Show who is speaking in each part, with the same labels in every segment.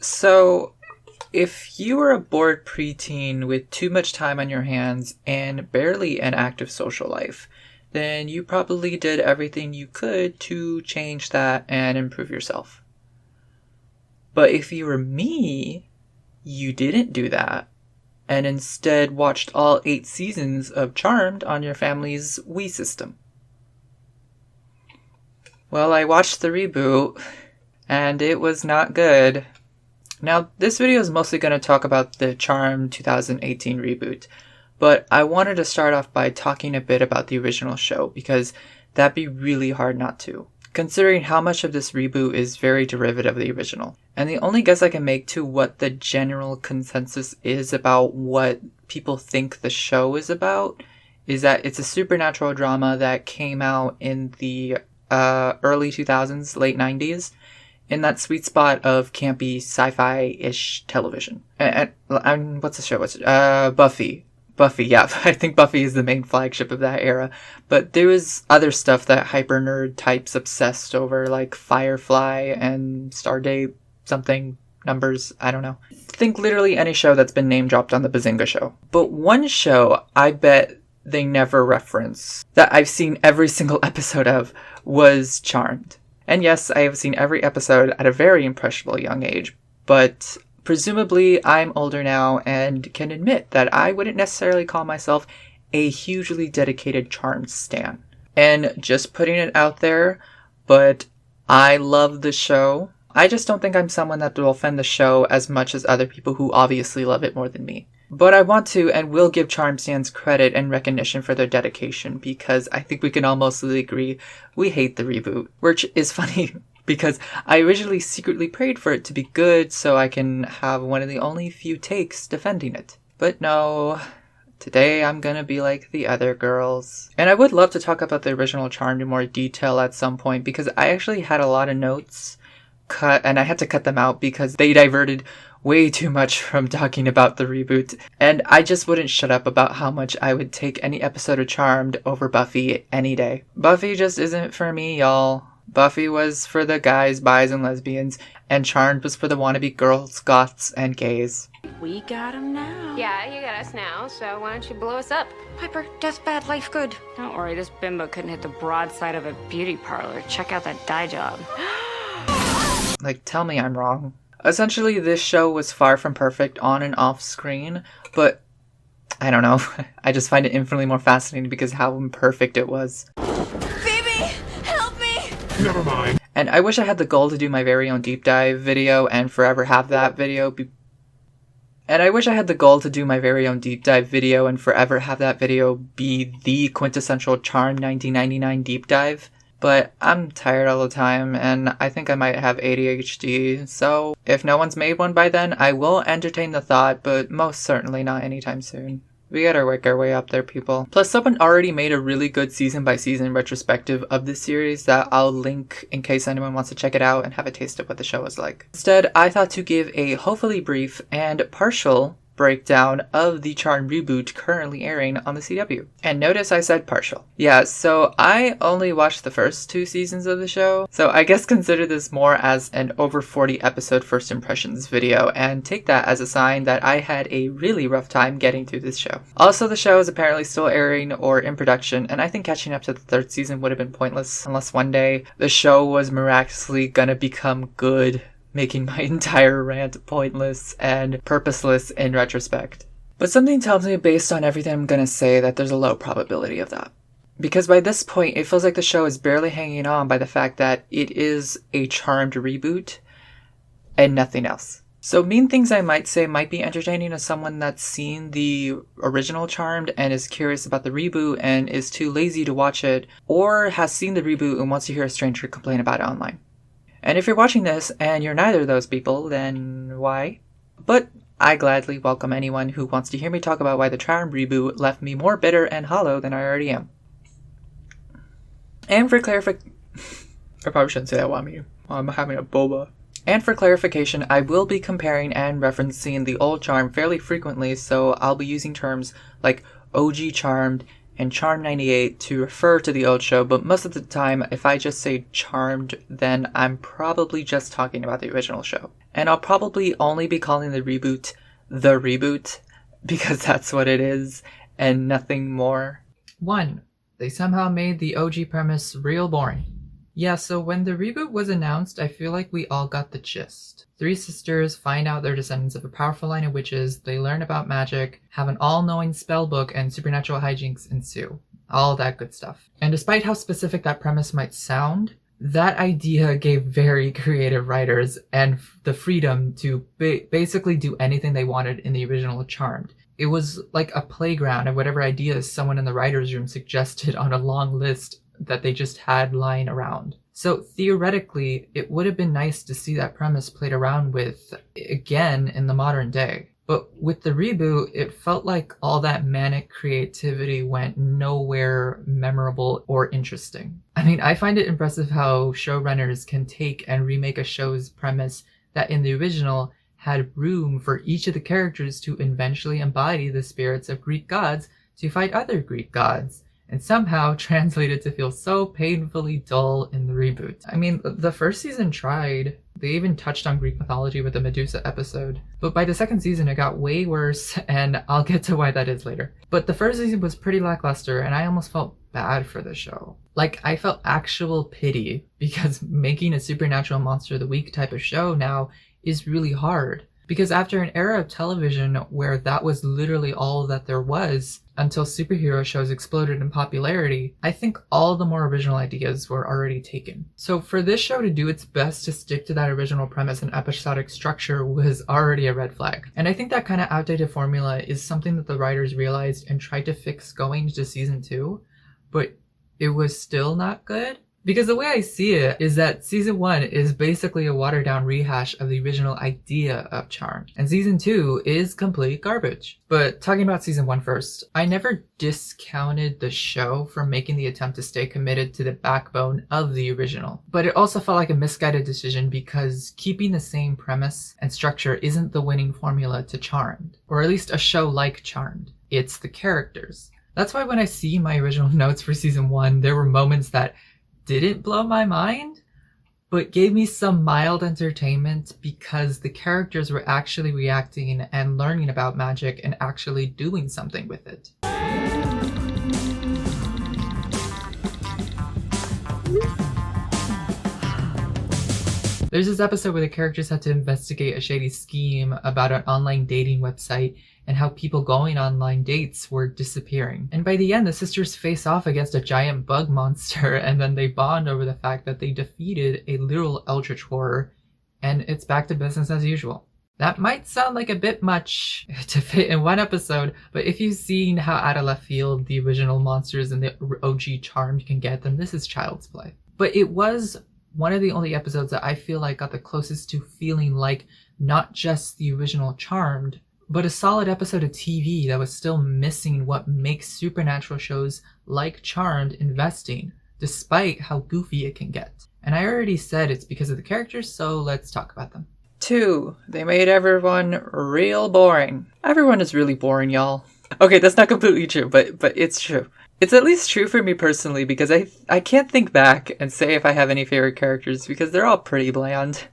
Speaker 1: So, if you were a bored preteen with too much time on your hands and barely an active social life, then you probably did everything you could to change that and improve yourself. But if you were me, you didn't do that, and instead watched all 8 seasons of Charmed on your family's Wii system. Well, I watched the reboot, and it was not good. Now, this video is mostly going to talk about the Charmed 2018 reboot, but I wanted to start off by talking a bit about the original show, because that'd be really hard not to, considering how much of this reboot is very derivative of the original. And the only guess I can make to what the general consensus is about what people think the show is about is that it's a supernatural drama that came out in the early 2000s, late 90s, in that sweet spot of campy sci-fi-ish television. And what's the show? Buffy. Buffy, yeah. I think Buffy is the main flagship of that era. But there was other stuff that hyper nerd types obsessed over, like Firefly and Stardate something numbers, I don't know. Think literally any show that's been name dropped on the Bazinga show. But one show I bet they never reference, that I've seen every single episode of, was Charmed. And yes, I have seen every episode at a very impressionable young age, but presumably I'm older now and can admit that I wouldn't necessarily call myself a hugely dedicated Charmed stan. And just putting it out there, but I love the show. I just don't think I'm someone that will offend the show as much as other people who obviously love it more than me. But I want to and will give Charmed stans credit and recognition for their dedication, because I think we can all mostly agree we hate the reboot. Which is funny, because I originally secretly prayed for it to be good so I can have one of the only few takes defending it. But no, today I'm gonna be like the other girls. And I would love to talk about the original Charmed in more detail at some point, because I actually had a lot of notes cut, and I had to cut them out because they diverted way too much from talking about the reboot, and I just wouldn't shut up about how much I would take any episode of Charmed over Buffy any day. Buffy just isn't for me, y'all. Buffy was for the guys, bis, and lesbians, and Charmed was for the wannabe girls, goths, and gays.
Speaker 2: We got 'em now.
Speaker 3: Yeah, you got us now, so why don't you blow us up?
Speaker 2: Piper, death bad, life good.
Speaker 4: Don't worry, this bimbo couldn't hit the broadside of a beauty parlor. Check out that dye job.
Speaker 1: Like, tell me I'm wrong. Essentially, this show was far from perfect on and off screen, but I don't know. I just find it infinitely more fascinating because how imperfect it was.
Speaker 2: Phoebe, help me!
Speaker 5: Never mind.
Speaker 1: And I wish I had the goal to do my very own deep dive video and forever have that video be the quintessential Charm 1999 deep dive. But I'm tired all the time, and I think I might have ADHD, so if no one's made one by then, I will entertain the thought, but most certainly not anytime soon. We gotta work our way up there, people. Plus, someone already made a really good season-by-season retrospective of this series that I'll link in case anyone wants to check it out and have a taste of what the show is like. Instead, I thought to give a hopefully brief and partial breakdown of the Charmed reboot currently airing on the CW. And notice I said partial. Yeah, so I only watched the first 2 seasons of the show, so I guess consider this more as an over 40 episode first impressions video, and take that as a sign that I had a really rough time getting through this show. Also, the show is apparently still airing or in production, and I think catching up to the 3rd season would have been pointless unless one day the show was miraculously gonna become good, making my entire rant pointless and purposeless in retrospect. But something tells me, based on everything I'm gonna say, that there's a low probability of that. Because by this point, it feels like the show is barely hanging on by the fact that it is a Charmed reboot and nothing else. So mean things I might say might be entertaining to someone that's seen the original Charmed and is curious about the reboot and is too lazy to watch it, or has seen the reboot and wants to hear a stranger complain about it online. And if you're watching this and you're neither of those people, then why? But I gladly welcome anyone who wants to hear me talk about why the Charmed reboot left me more bitter and hollow than I already am. And for clarification, I probably shouldn't say that while I'm having a boba. And for clarification, I will be comparing and referencing the old Charmed fairly frequently, so I'll be using terms like OG Charmed and Charmed 98 to refer to the old show, but most of the time, if I just say Charmed, then I'm probably just talking about the original show. and I'll probably only be calling the reboot, because that's what it is, and nothing more. 1. They somehow made the OG premise real boring. Yeah, so when the reboot was announced, I feel like we all got the gist. 3 sisters find out they're descendants of a powerful line of witches, they learn about magic, have an all-knowing spell book, and supernatural hijinks ensue. All that good stuff. And despite how specific that premise might sound, that idea gave very creative writers and the freedom to basically do anything they wanted in the original Charmed. It was like a playground of whatever ideas someone in the writer's room suggested on a long list that they just had lying around. So theoretically, it would have been nice to see that premise played around with again in the modern day. But with the reboot, it felt like all that manic creativity went nowhere memorable or interesting. I mean, I find it impressive how showrunners can take and remake a show's premise that in the original had room for each of the characters to eventually embody the spirits of Greek gods to fight other Greek gods, and somehow translated to feel so painfully dull in the reboot. I mean, the first season tried. They even touched on Greek mythology with the Medusa episode. But by the second season, it got way worse, and I'll get to why that is later. But the first season was pretty lackluster, and I almost felt bad for the show. Like, I felt actual pity, because making a supernatural monster of the week type of show now is really hard. Because after an era of television where that was literally all that there was until superhero shows exploded in popularity, I think all the more original ideas were already taken. So for this show to do its best to stick to that original premise and episodic structure was already a red flag. And I think that kind of outdated formula is something that the writers realized and tried to fix going into season 2, but it was still not good. Because the way I see it is that season 1 is basically a watered down rehash of the original idea of Charmed, and season 2 is complete garbage. But talking about season 1 first, I never discounted the show for making the attempt to stay committed to the backbone of the original. But it also felt like a misguided decision because keeping the same premise and structure isn't the winning formula to Charmed, or at least a show like Charmed. It's the characters. That's why when I see my original notes for season 1, there were moments that didn't blow my mind, but gave me some mild entertainment because the characters were actually reacting and learning about magic and actually doing something with it. There's this episode where the characters had to investigate a shady scheme about an online dating website and how people going online dates were disappearing. And by the end, the sisters face off against a giant bug monster, and then they bond over the fact that they defeated a literal eldritch horror, and it's back to business as usual. That might sound like a bit much to fit in one episode, but if you've seen how out of left field the original monsters in the OG Charmed can get, then this is child's play. But it was one of the only episodes that I feel like got the closest to feeling like not just the original Charmed, but a solid episode of TV that was still missing what makes supernatural shows like Charmed investing, despite how goofy it can get. And I already said it's because of the characters, so let's talk about them. 2. They made everyone real boring. Everyone is really boring, y'all. Okay, that's not completely true, but it's true. It's at least true for me personally, because I can't think back and say if I have any favorite characters, because they're all pretty bland.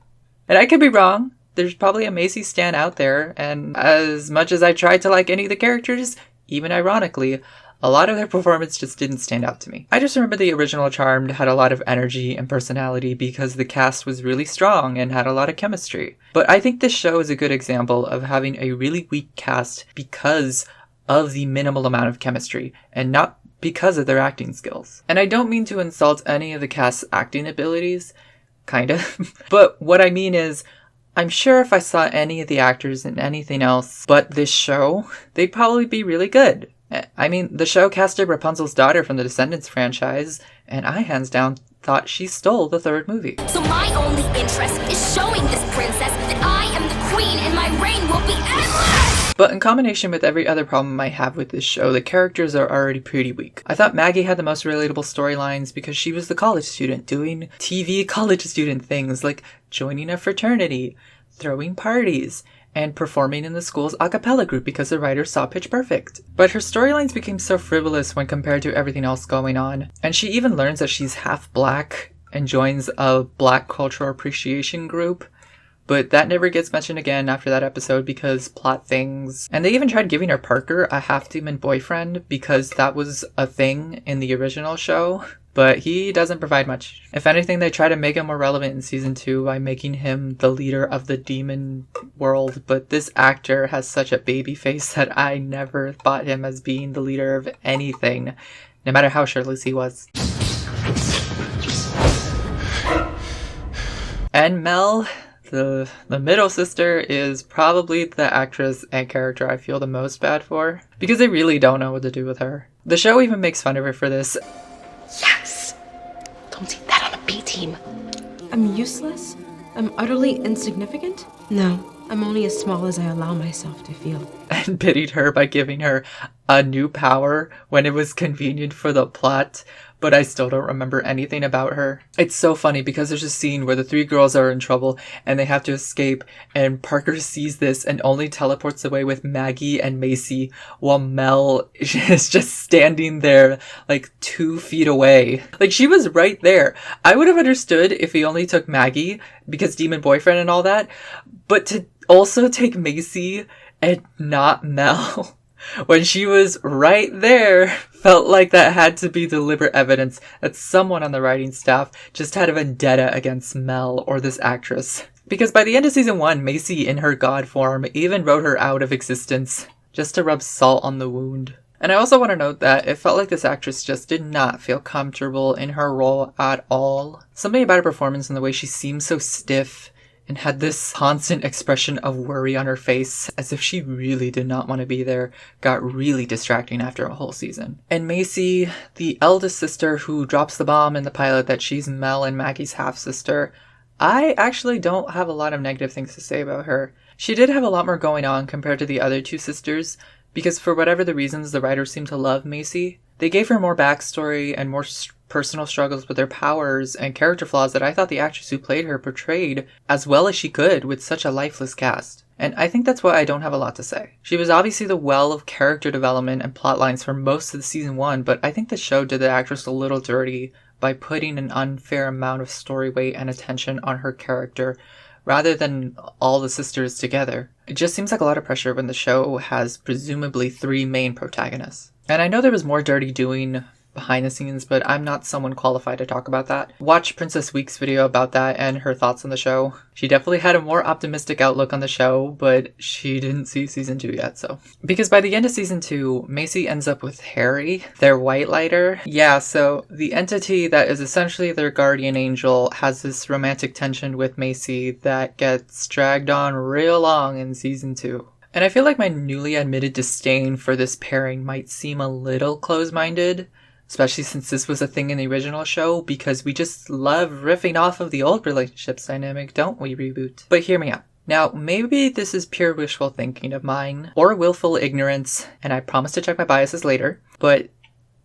Speaker 1: And I could be wrong. There's probably a Macy stan out there, and as much as I tried to like any of the characters, even ironically, a lot of their performance just didn't stand out to me. I just remember the original Charmed had a lot of energy and personality because the cast was really strong and had a lot of chemistry. But I think this show is a good example of having a really weak cast because of the minimal amount of chemistry, and not because of their acting skills. And I don't mean to insult any of the cast's acting abilities, kind of, but what I mean is, I'm sure if I saw any of the actors in anything else but this show, they'd probably be really good. I mean, the show casted Rapunzel's daughter from the Descendants franchise, and I hands down thought she stole the third movie.
Speaker 5: So my only interest is showing this princess that I am the queen and my reign will be endless!
Speaker 1: But in combination with every other problem I have with this show, the characters are already pretty weak. I thought Maggie had the most relatable storylines because she was the college student doing TV college student things like joining a fraternity, throwing parties, and performing in the school's a cappella group because the writers saw Pitch Perfect. But her storylines became so frivolous when compared to everything else going on, and she even learns that she's half black and joins a black cultural appreciation group. But that never gets mentioned again after that episode because plot things. And they even tried giving her Parker a half-demon boyfriend because that was a thing in the original show. But he doesn't provide much. If anything, they try to make him more relevant in season 2 by making him the leader of the demon world. But this actor has such a baby face that I never thought him as being the leader of anything, no matter how shirtless he was. And Mel, the middle sister, is probably the actress and character I feel the most bad for, because they really don't know what to do with her. The show even makes fun of her for this.
Speaker 6: Yes! Don't see that on a B team.
Speaker 7: I'm useless? I'm utterly insignificant? No, I'm only as small as I allow myself to feel.
Speaker 1: And pitied her by giving her a new power when it was convenient for the plot, but I still don't remember anything about her. It's so funny because there's a scene where the 3 girls are in trouble and they have to escape, and Parker sees this and only teleports away with Maggie and Macy while Mel is just standing there like 2 feet away. Like, she was right there. I would have understood if he only took Maggie because demon boyfriend and all that, but to also take Macy and not Mel when she was right there felt like that had to be deliberate evidence that someone on the writing staff just had a vendetta against Mel or this actress. Because by the end of season 1, Macy in her god form even wrote her out of existence just to rub salt on the wound. And I also want to note that it felt like this actress just did not feel comfortable in her role at all. Something about her performance and the way she seemed so stiff and had this constant expression of worry on her face, as if she really did not want to be there, got really distracting after a whole season. And Macy, the eldest sister who drops the bomb in the pilot that she's Mel and Maggie's half-sister, I actually don't have a lot of negative things to say about her. She did have a lot more going on compared to the other 2 sisters, because for whatever the reasons the writers seem to love Macy, they gave her more backstory and more personal struggles with her powers and character flaws that I thought the actress who played her portrayed as well as she could with such a lifeless cast. And I think that's why I don't have a lot to say. She was obviously the well of character development and plot lines for most of the season 1, but I think the show did the actress a little dirty by putting an unfair amount of story weight and attention on her character rather than all the sisters together. It just seems like a lot of pressure when the show has presumably 3 main protagonists. And I know there was more dirty doing behind the scenes, but I'm not someone qualified to talk about that. Watch Princess Week's video about that and her thoughts on the show. She definitely had a more optimistic outlook on the show, but she didn't see season 2 yet, so. Because by the end of season 2, Macy ends up with Harry, their white lighter. Yeah, so the entity that is essentially their guardian angel has this romantic tension with Macy that gets dragged on real long in season 2. And I feel like my newly admitted disdain for this pairing might seem a little close-minded, especially since this was a thing in the original show, because we just love riffing off of the old relationships dynamic, don't we, Reboot? But hear me out. Now, maybe this is pure wishful thinking of mine, or willful ignorance, and I promise to check my biases later, but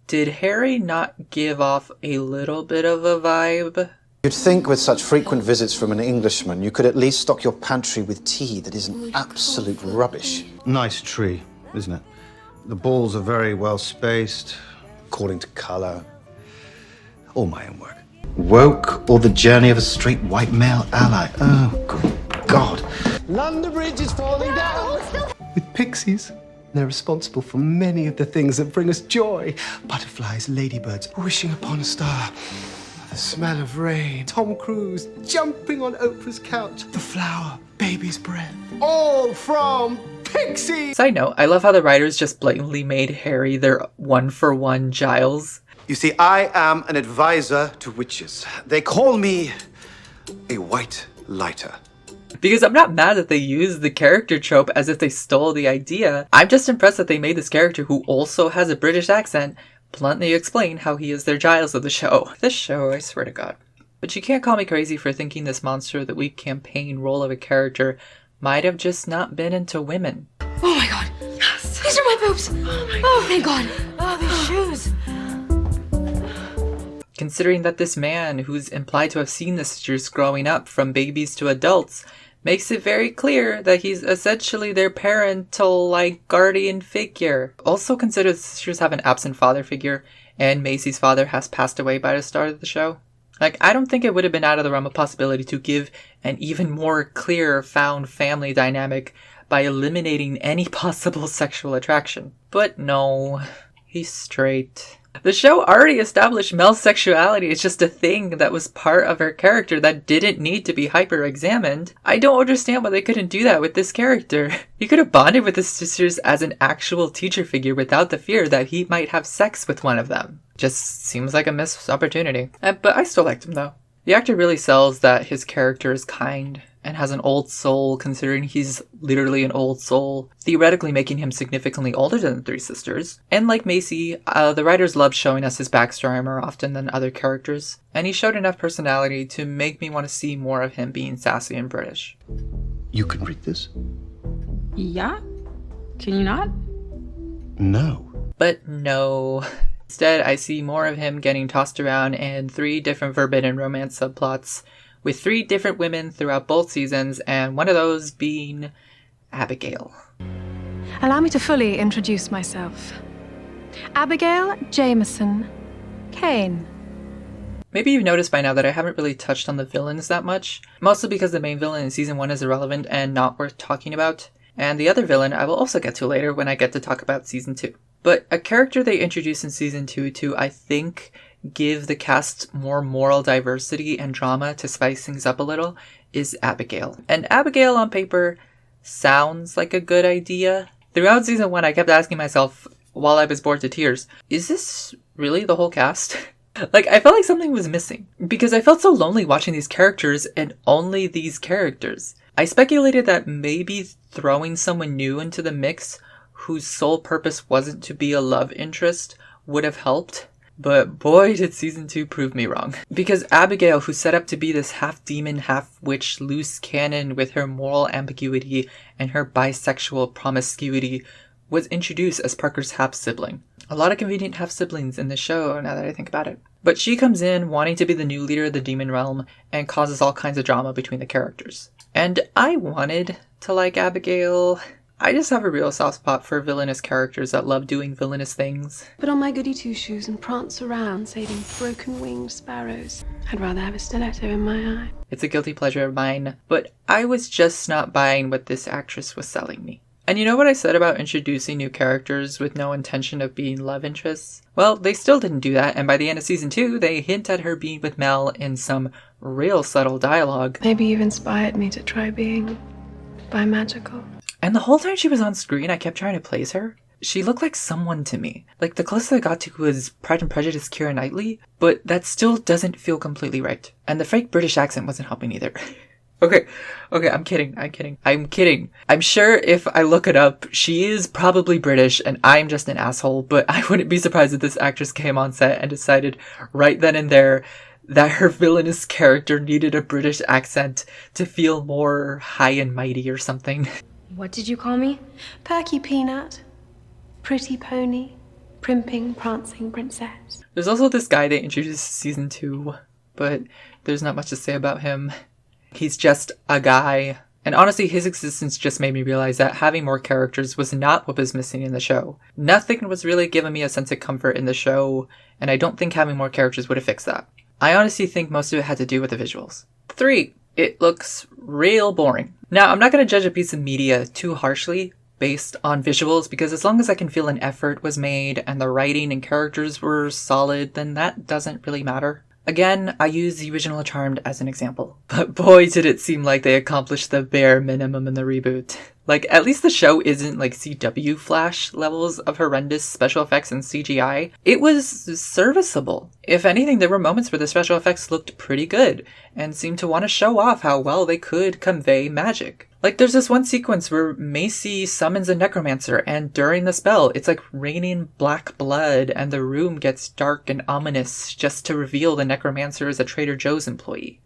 Speaker 1: did Harry not give off a little bit of a vibe?
Speaker 8: You'd think with such frequent visits from an Englishman, you could at least stock your pantry with tea that isn't absolute rubbish.
Speaker 9: Nice tree, isn't it? The balls are very well spaced.
Speaker 8: According to colour.
Speaker 9: All my own work. Woke or the journey of a straight white male ally. Oh, good God.
Speaker 10: London Bridge is falling down. With pixies, they're responsible for many of the things that bring us joy. Butterflies, ladybirds, wishing upon a star. The smell of rain. Tom Cruise jumping on Oprah's couch. The flower, baby's breath. All from Pixie!
Speaker 1: Side note, I love how the writers just blatantly made Harry their one-for-one Giles.
Speaker 8: You see, I am an advisor to witches. They call me a white lighter.
Speaker 1: Because I'm not mad that they used the character trope as if they stole the idea. I'm just impressed that they made this character, who also has a British accent, bluntly explain how he is their Giles of the show. This show, I swear to God. But you can't call me crazy for thinking this monster that we campaign role of a character might have just not been into women.
Speaker 7: Oh my god! Yes! These are my boobs! Oh thank god! Oh, these shoes!
Speaker 1: Considering that this man, who's implied to have seen the sisters growing up from babies to adults, makes it very clear that he's essentially their parental, guardian figure. Also consider the sisters have an absent father figure, and Macy's father has passed away by the start of the show. Like, I don't think it would have been out of the realm of possibility to give an even more clear found family dynamic by eliminating any possible sexual attraction. But no, he's straight. The show already established Mel's sexuality as just a thing that was part of her character that didn't need to be hyper-examined. I don't understand why they couldn't do that with this character. He could have bonded with his sisters as an actual teacher figure without the fear that he might have sex with one of them. Just seems like a missed opportunity. But I still liked him though. The actor really sells that his character is kind and has an old soul, considering he's literally an old soul, theoretically making him significantly older than the three sisters. And like Macy, the writers loved showing us his backstory more often than other characters, and he showed enough personality to make me want to see more of him being sassy and British.
Speaker 9: You can read this?
Speaker 6: Yeah? Can you not?
Speaker 9: No.
Speaker 1: But no. Instead, I see more of him getting tossed around in 3 different forbidden romance subplots, with 3 different women throughout both seasons, and one of those being Abigail.
Speaker 11: Allow me to fully introduce myself. Abigail Jameson Kane.
Speaker 1: Maybe you've noticed by now that I haven't really touched on the villains that much, mostly because the main villain in season 1 is irrelevant and not worth talking about, and the other villain I will also get to later when I get to talk about season 2. But a character they introduced in season 2 to, I think, give the cast more moral diversity and drama to spice things up a little is Abigail. And Abigail on paper sounds like a good idea. Throughout season 1, I kept asking myself, while I was bored to tears, is this really the whole cast? Like, I felt like something was missing, because I felt so lonely watching these characters and only these characters. I speculated that maybe throwing someone new into the mix whose sole purpose wasn't to be a love interest would have helped. But boy, did season 2 prove me wrong. Because Abigail, who's set up to be this half-demon, half-witch loose cannon with her moral ambiguity and her bisexual promiscuity, was introduced as Parker's half-sibling. A lot of convenient half-siblings in the show, now that I think about it. But she comes in wanting to be the new leader of the demon realm and causes all kinds of drama between the characters. And I wanted to like Abigail. I just have a real soft spot for villainous characters that love doing villainous things.
Speaker 7: Put on my goody two-shoes and prance around saving broken-winged sparrows. I'd rather have a stiletto in my eye.
Speaker 1: It's a guilty pleasure of mine, but I was just not buying what this actress was selling me. And you know what I said about introducing new characters with no intention of being love interests? Well, they still didn't do that, and by the end of season 2, they hint at her being with Mel in some real subtle dialogue.
Speaker 7: Maybe you've inspired me to try being bi-magical.
Speaker 1: And the whole time she was on screen, I kept trying to place her. She looked like someone to me. Like, the closest I got to was Pride and Prejudice Keira Knightley, but that still doesn't feel completely right. And the fake British accent wasn't helping either. Okay, I'm kidding. I'm sure if I look it up, she is probably British and I'm just an asshole, but I wouldn't be surprised if this actress came on set and decided right then and there that her villainous character needed a British accent to feel more high and mighty or something.
Speaker 7: What did you call me? Perky Peanut. Pretty pony. Primping, prancing princess.
Speaker 1: There's also this guy they introduced in season 2, but there's not much to say about him. He's just a guy. And honestly, his existence just made me realize that having more characters was not what was missing in the show. Nothing was really giving me a sense of comfort in the show, and I don't think having more characters would have fixed that. I honestly think most of it had to do with the visuals. 3. It looks real boring. Now, I'm not going to judge a piece of media too harshly based on visuals, because as long as I can feel an effort was made and the writing and characters were solid, then that doesn't really matter. Again, I use the original Charmed as an example, but boy did it seem like they accomplished the bare minimum in the reboot. Like, at least the show isn't like CW Flash levels of horrendous special effects and CGI. It was serviceable. If anything, there were moments where the special effects looked pretty good and seemed to want to show off how well they could convey magic. Like, there's this one sequence where Macy summons a necromancer, and during the spell, it's like raining black blood, and the room gets dark and ominous just to reveal the necromancer is a Trader Joe's employee.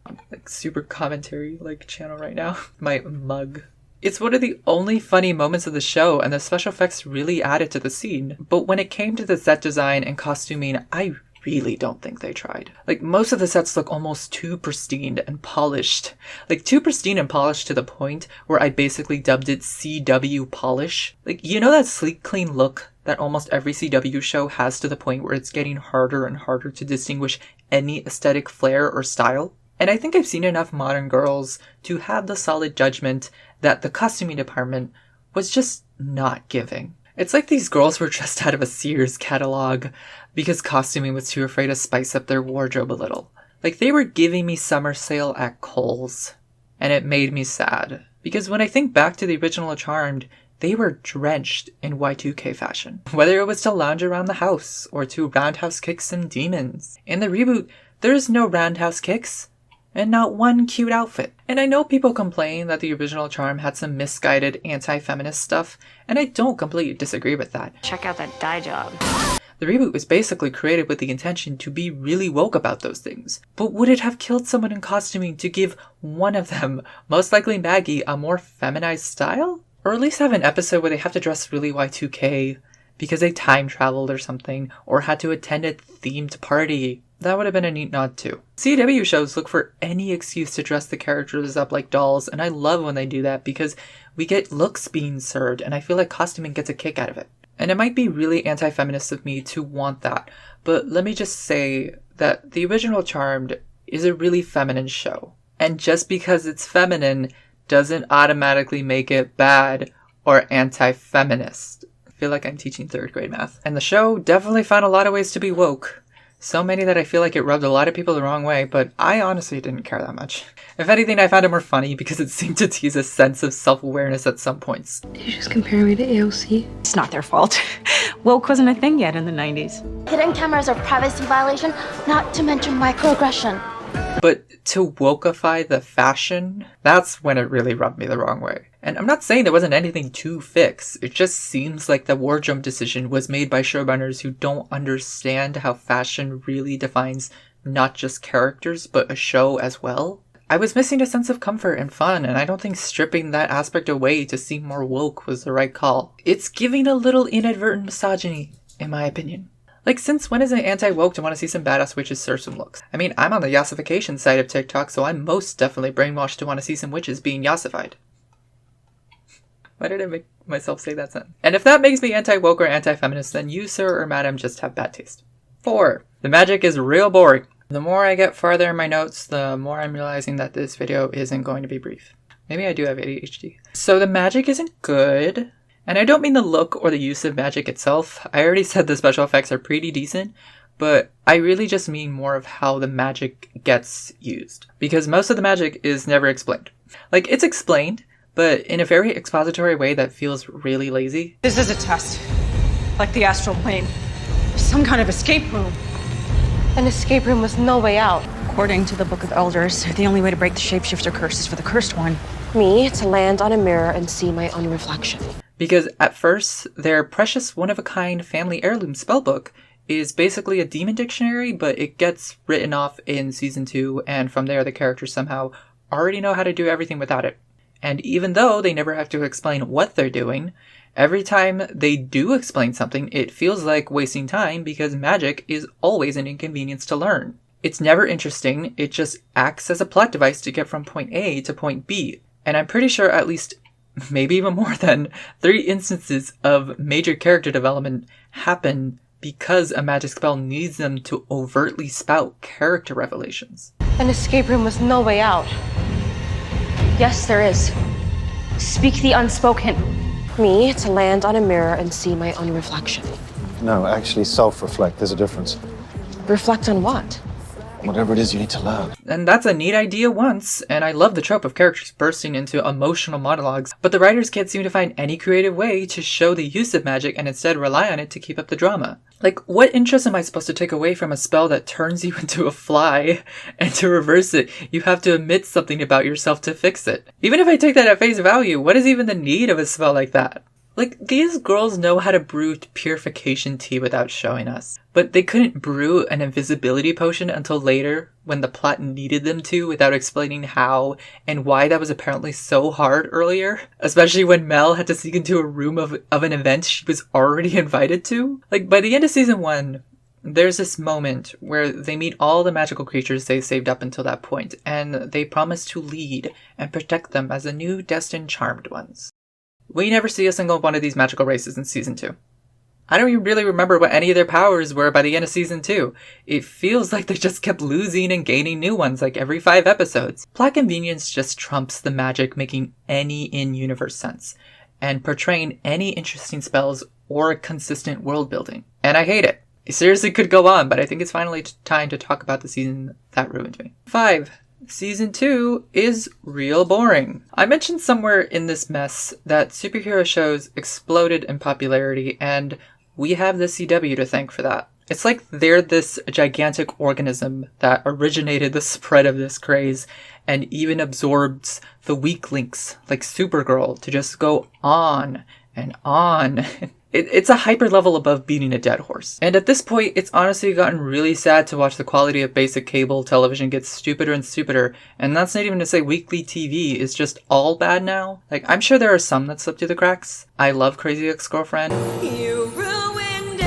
Speaker 1: I'm like super commentary like channel right now. My mug. It's one of the only funny moments of the show, and the special effects really added to the scene. But when it came to the set design and costuming, I really don't think they tried. Like, most of the sets look almost too pristine and polished. Like, too pristine and polished to the point where I basically dubbed it CW polish. Like, you know that sleek, clean look that almost every CW show has to the point where it's getting harder and harder to distinguish any aesthetic flair or style. And I think I've seen enough modern girls to have the solid judgment that the costuming department was just not giving. It's like these girls were just out of a Sears catalog because costuming was too afraid to spice up their wardrobe a little. Like, they were giving me summer sale at Kohl's, and it made me sad. Because when I think back to the original Charmed, they were drenched in Y2K fashion. Whether it was to lounge around the house, or to roundhouse kick some demons. In the reboot, there's no roundhouse kicks, and not one cute outfit. And I know people complain that the original Charm had some misguided anti-feminist stuff, and I don't completely disagree with that.
Speaker 4: Check out that dye job.
Speaker 1: The reboot was basically created with the intention to be really woke about those things. But would it have killed someone in costuming to give one of them, most likely Maggie, a more feminized style? Or at least have an episode where they have to dress really Y2K because they time traveled or something, or had to attend a themed party. That would have been a neat nod too. CW shows look for any excuse to dress the characters up like dolls, and I love when they do that because we get looks being served, and I feel like costuming gets a kick out of it. And it might be really anti-feminist of me to want that, but let me just say that the original Charmed is a really feminine show. And just because it's feminine doesn't automatically make it bad or anti-feminist. I feel like I'm teaching 3rd grade math. And the show definitely found a lot of ways to be woke. So many that I feel like it rubbed a lot of people the wrong way, but I honestly didn't care that much. If anything, I found it more funny because it seemed to tease a sense of self-awareness at some points.
Speaker 7: Did you just compare me to AOC?
Speaker 6: It's not their fault. Woke wasn't a thing yet in the 90s.
Speaker 5: Hidden cameras are privacy violation, not to mention microaggression.
Speaker 1: But to wokeify the fashion, that's when it really rubbed me the wrong way. And I'm not saying there wasn't anything to fix, it just seems like the wardrobe decision was made by showrunners who don't understand how fashion really defines not just characters, but a show as well. I was missing a sense of comfort and fun, and I don't think stripping that aspect away to seem more woke was the right call. It's giving a little inadvertent misogyny, in my opinion. Like, since when is it anti-woke to want to see some badass witches serve some looks? I mean, I'm on the yassification side of TikTok, so I'm most definitely brainwashed to want to see some witches being yassified. Why did I make myself say that sentence? And if that makes me anti-woke or anti-feminist, then you, sir or madam, just have bad taste. 4. The magic is real boring. The more I get farther in my notes, the more I'm realizing that this video isn't going to be brief. Maybe I do have ADHD. So the magic isn't good. And I don't mean the look or the use of magic itself. I already said the special effects are pretty decent, but I really just mean more of how the magic gets used. Because most of the magic is never explained. Like, it's explained, but in a very expository way that feels really lazy.
Speaker 6: This is a test. Like the astral plane. Some kind of escape room.
Speaker 7: An escape room with no way out.
Speaker 6: According to the Book of Elders, the only way to break the shapeshifter curse is for the cursed one.
Speaker 7: Me to land on a mirror and see my own reflection.
Speaker 1: Because at first, their precious one-of-a-kind family heirloom spellbook is basically a demon dictionary, but it gets written off in season 2, and from there the characters somehow already know how to do everything without it. And even though they never have to explain what they're doing, every time they do explain something, it feels like wasting time because magic is always an inconvenience to learn. It's never interesting, it just acts as a plot device to get from point A to point B. And I'm pretty sure at least, maybe even more than, 3 instances of major character development happen because a magic spell needs them to overtly spout character revelations.
Speaker 7: An escape room with no way out.
Speaker 12: Yes, there is. Speak the unspoken.
Speaker 7: Me to land on a mirror and see my own reflection.
Speaker 8: No, actually self-reflect. There's a difference.
Speaker 7: Reflect on what?
Speaker 8: Whatever it is you need to learn.
Speaker 1: And that's a neat idea once, and I love the trope of characters bursting into emotional monologues, but the writers can't seem to find any creative way to show the use of magic and instead rely on it to keep up the drama. Like, what interest am I supposed to take away from a spell that turns you into a fly, and to reverse it, you have to admit something about yourself to fix it? Even if I take that at face value, what is even the need of a spell like that? Like, these girls know how to brew purification tea without showing us. But they couldn't brew an invisibility potion until later, when the plot needed them to, without explaining how and why that was apparently so hard earlier. Especially when Mel had to sneak into a room of an event she was already invited to. Like, by the end of season 1, there's this moment where they meet all the magical creatures they saved up until that point, and they promise to lead and protect them as the new destined charmed ones. We never see a single one of these magical races in season 2. I don't even really remember what any of their powers were by the end of season 2. It feels like they just kept losing and gaining new ones like every 5 episodes. Plot convenience just trumps the magic making any in-universe sense, and portraying any interesting spells or consistent world building. And I hate it. It seriously could go on, but I think it's finally time to talk about the season that ruined me. 5. Season 2 is real boring. I mentioned somewhere in this mess that superhero shows exploded in popularity, and we have the CW to thank for that. It's like they're this gigantic organism that originated the spread of this craze and even absorbs the weak links like Supergirl to just go on and on. It's a hyper level above beating a dead horse. And at this point, it's honestly gotten really sad to watch the quality of basic cable television get stupider and stupider. And that's not even to say weekly TV is just all bad now. Like, I'm sure there are some that slip through the cracks. I love Crazy Ex-Girlfriend.
Speaker 2: You ruined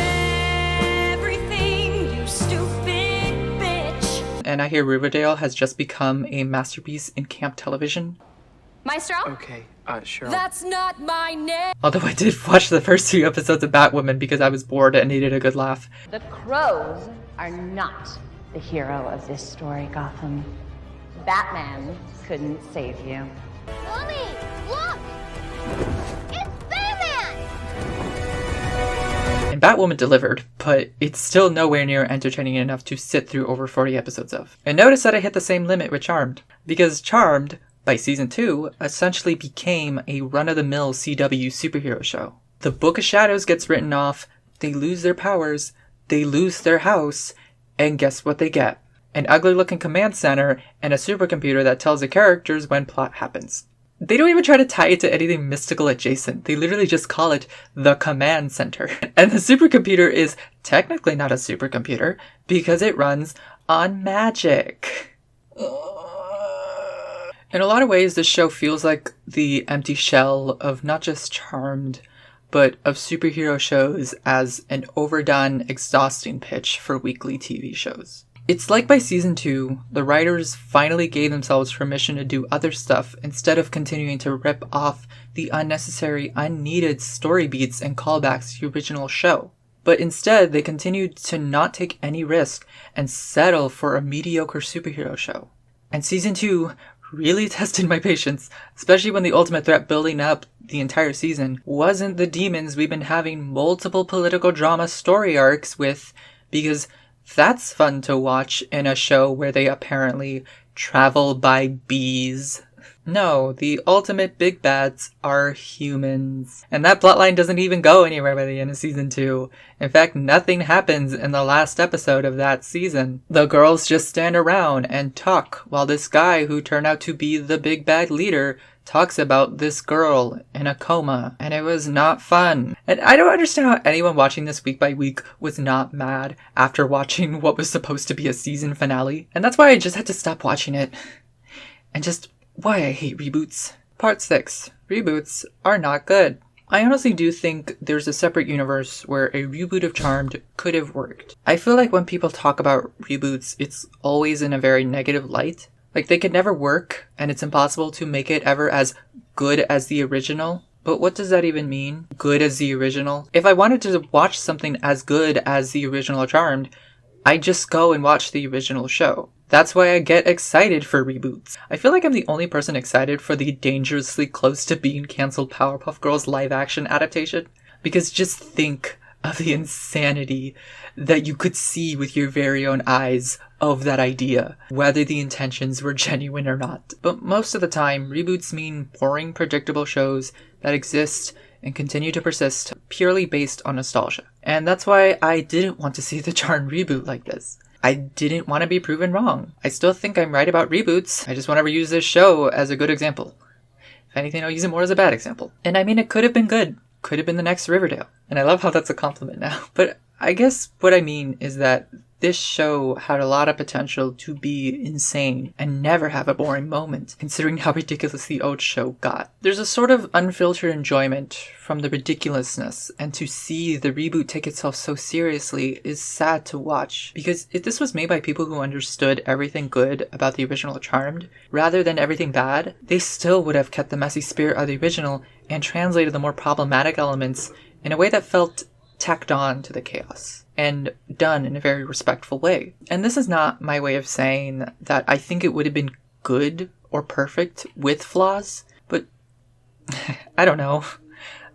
Speaker 2: everything, you stupid bitch.
Speaker 1: And I hear Riverdale has just become a masterpiece in camp television.
Speaker 5: Maestro?
Speaker 13: Okay, sure.
Speaker 2: That's not my name.
Speaker 1: Although I did watch the first 2 episodes of Batwoman because I was bored and needed a good laugh.
Speaker 12: The crows are not the hero of this story, Gotham. Batman couldn't save you.
Speaker 5: Mommy, look! It's Batman!
Speaker 1: And Batwoman delivered, but it's still nowhere near entertaining enough to sit through over 40 episodes of. And notice that I hit the same limit with Charmed, because Charmed, by season 2, essentially became a run-of-the-mill CW superhero show. The Book of Shadows gets written off, they lose their powers, they lose their house, and guess what they get? An ugly-looking command center and a supercomputer that tells the characters when plot happens. They don't even try to tie it to anything mystical adjacent. They literally just call it the command center. And the supercomputer is technically not a supercomputer because it runs on magic. In a lot of ways, this show feels like the empty shell of not just Charmed, but of superhero shows as an overdone, exhausting pitch for weekly TV shows. It's like by season 2, the writers finally gave themselves permission to do other stuff instead of continuing to rip off the unnecessary, unneeded story beats and callbacks to the original show. But instead, they continued to not take any risk and settle for a mediocre superhero show. And season 2 really tested my patience, especially when the ultimate threat building up the entire season wasn't the demons we've been having multiple political drama story arcs with, because that's fun to watch in a show where they apparently travel by bees. No, the ultimate big bads are humans. And that plotline doesn't even go anywhere by the end of season 2. In fact, nothing happens in the last episode of that season. The girls just stand around and talk while this guy who turned out to be the big bad leader talks about this girl in a coma. And it was not fun. And I don't understand how anyone watching this week by week was not mad after watching what was supposed to be a season finale. And that's why I just had to stop watching it. And just why I hate reboots. Part 6. Reboots are not good. I honestly do think there's a separate universe where a reboot of Charmed could have worked. I feel like when people talk about reboots, it's always in a very negative light. Like, they could never work, and it's impossible to make it ever as good as the original. But what does that even mean? Good as the original? If I wanted to watch something as good as the original Charmed, I'd just go and watch the original show. That's why I get excited for reboots. I feel like I'm the only person excited for the dangerously close to being cancelled Powerpuff Girls live-action adaptation. Because just think of the insanity that you could see with your very own eyes of that idea, whether the intentions were genuine or not. But most of the time, reboots mean boring, predictable shows that exist and continue to persist purely based on nostalgia. And that's why I didn't want to see the Charmed reboot like this. I didn't want to be proven wrong. I still think I'm right about reboots. I just want to use this show as a good example. If anything, I'll use it more as a bad example. And I mean, it could have been good. Could have been the next Riverdale. And I love how that's a compliment now. But I guess what I mean is that this show had a lot of potential to be insane and never have a boring moment, considering how ridiculous the old show got. There's a sort of unfiltered enjoyment from the ridiculousness, and to see the reboot take itself so seriously is sad to watch, because if this was made by people who understood everything good about the original Charmed, rather than everything bad, they still would have kept the messy spirit of the original and translated the more problematic elements in a way that felt tacked on to the chaos and done in a very respectful way. And this is not my way of saying that I think it would have been good or perfect with flaws, but I don't know.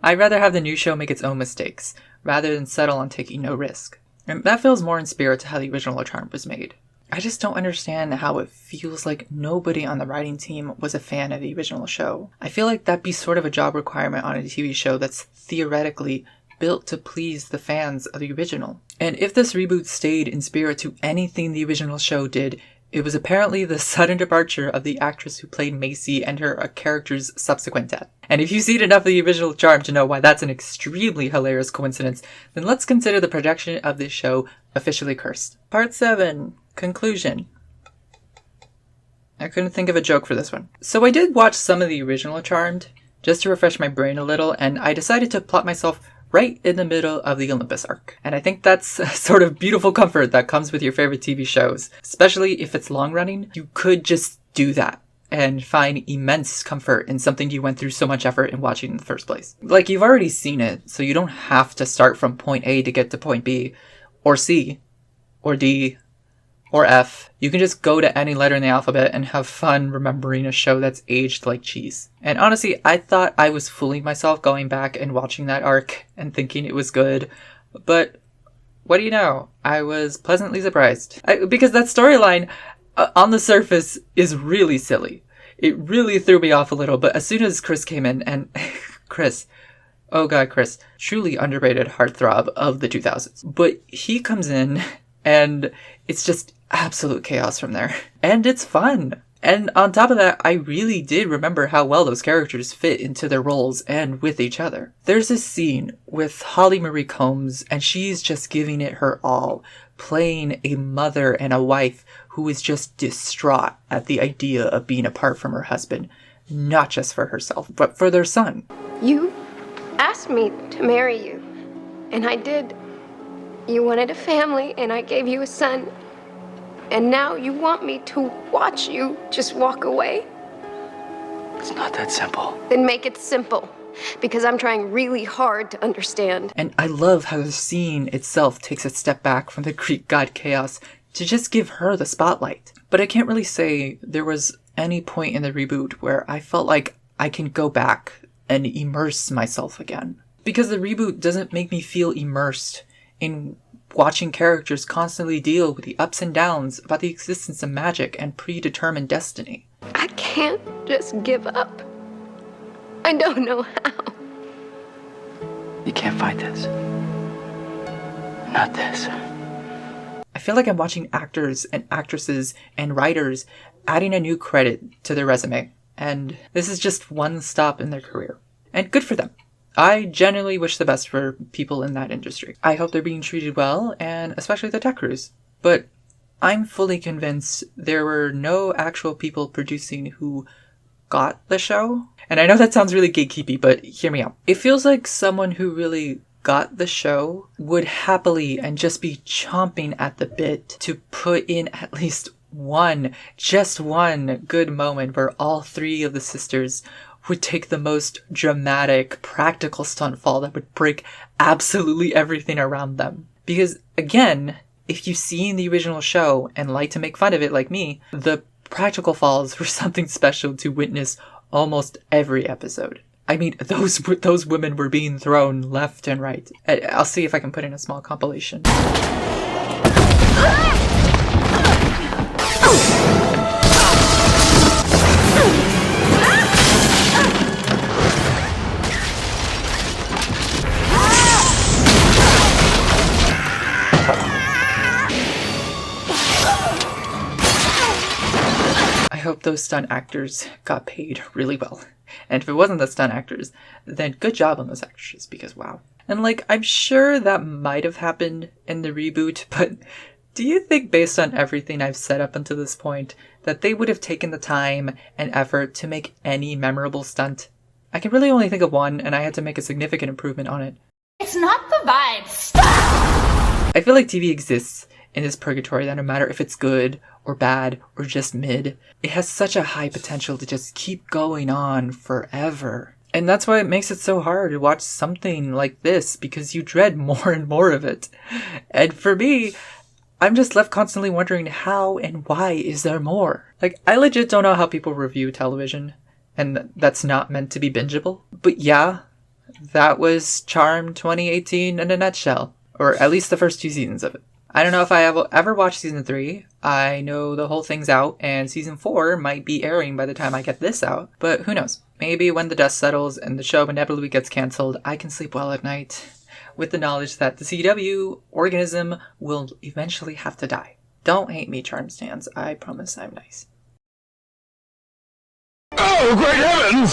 Speaker 1: I'd rather have the new show make its own mistakes rather than settle on taking no risk. And that feels more in spirit to how the original Charmed was made. I just don't understand how it feels like nobody on the writing team was a fan of the original show. I feel like that'd be sort of a job requirement on a TV show that's theoretically built to please the fans of the original. And if this reboot stayed in spirit to anything the original show did, it was apparently the sudden departure of the actress who played Macy and her character's subsequent death. And if you've seen enough of the original Charmed to know why that's an extremely hilarious coincidence, then let's consider the production of this show officially cursed. Part 7. Conclusion. I couldn't think of a joke for this one. So I did watch some of the original Charmed, just to refresh my brain a little, and I decided to plot myself right in the middle of the Olympus arc. And I think that's a sort of beautiful comfort that comes with your favorite TV shows. Especially if it's long running, you could just do that and find immense comfort in something you went through so much effort in watching in the first place. Like, you've already seen it, so you don't have to start from point A to get to point B, or C, or D, or F. You can just go to any letter in the alphabet and have fun remembering a show that's aged like cheese. And honestly, I thought I was fooling myself going back and watching that arc and thinking it was good. But what do you know? I was pleasantly surprised. Because that storyline, on the surface, is really silly. It really threw me off a little, but as soon as Chris came in, and Chris, oh god, Chris, truly underrated heartthrob of the 2000s. But he comes in, and it's just absolute chaos from there. And it's fun. And on top of that, I really did remember how well those characters fit into their roles and with each other. There's this scene with Holly Marie Combs, and she's just giving it her all, playing a mother and a wife who is just distraught at the idea of being apart from her husband, not just for herself, but for their son.
Speaker 3: You asked me to marry you, and I did. You wanted a family, and I gave you a son. And now you want me to watch you just walk away?
Speaker 13: It's not that simple.
Speaker 3: Then make it simple, because I'm trying really hard to understand.
Speaker 1: And I love how the scene itself takes a step back from the Greek god chaos to just give her the spotlight. But I can't really say there was any point in the reboot where I felt like I can go back and immerse myself again. Because the reboot doesn't make me feel immersed in watching characters constantly deal with the ups and downs about the existence of magic and predetermined destiny.
Speaker 3: I can't just give up. I don't know how.
Speaker 13: You can't fight this. Not this.
Speaker 1: I feel like I'm watching actors and actresses and writers adding a new credit to their resume, and this is just one stop in their career. And good for them. I genuinely wish the best for people in that industry. I hope they're being treated well, and especially the tech crews. But I'm fully convinced there were no actual people producing who got the show. And I know that sounds really gatekeepy, but hear me out. It feels like someone who really got the show would happily and just be chomping at the bit to put in at least just one good moment where all three of the sisters would take the most dramatic, practical stunt fall that would break absolutely everything around them. Because, again, if you've seen the original show and like to make fun of it like me, the practical falls were something special to witness almost every episode. I mean, those women were being thrown left and right. I'll see if I can put in a small compilation. I hope those stunt actors got paid really well. And if it wasn't the stunt actors, then good job on those actresses, because wow. And like, I'm sure that might have happened in the reboot, but do you think, based on everything I've said up until this point, that they would have taken the time and effort to make any memorable stunt? I can really only think of one, and I had to make a significant improvement on it.
Speaker 5: It's not the vibe.
Speaker 1: I feel like TV exists in this purgatory that no matter if it's good or bad or just mid, it has such a high potential to just keep going on forever. And that's why it makes it so hard to watch something like this, because you dread more and more of it. And for me, I'm just left constantly wondering how and why is there more? Like, I legit don't know how people review television, and that's not meant to be bingeable. But yeah, that was Charmed 2018 in a nutshell. Or at least the first 2 seasons of it. I don't know if I have ever watched season 3. I know the whole thing's out, and season 4 might be airing by the time I get this out. But who knows? Maybe when the dust settles and the show inevitably gets cancelled, I can sleep well at night, with the knowledge that the CW organism will eventually have to die. Don't hate me, Charmed stands. I promise I'm nice.
Speaker 14: Oh, great heavens!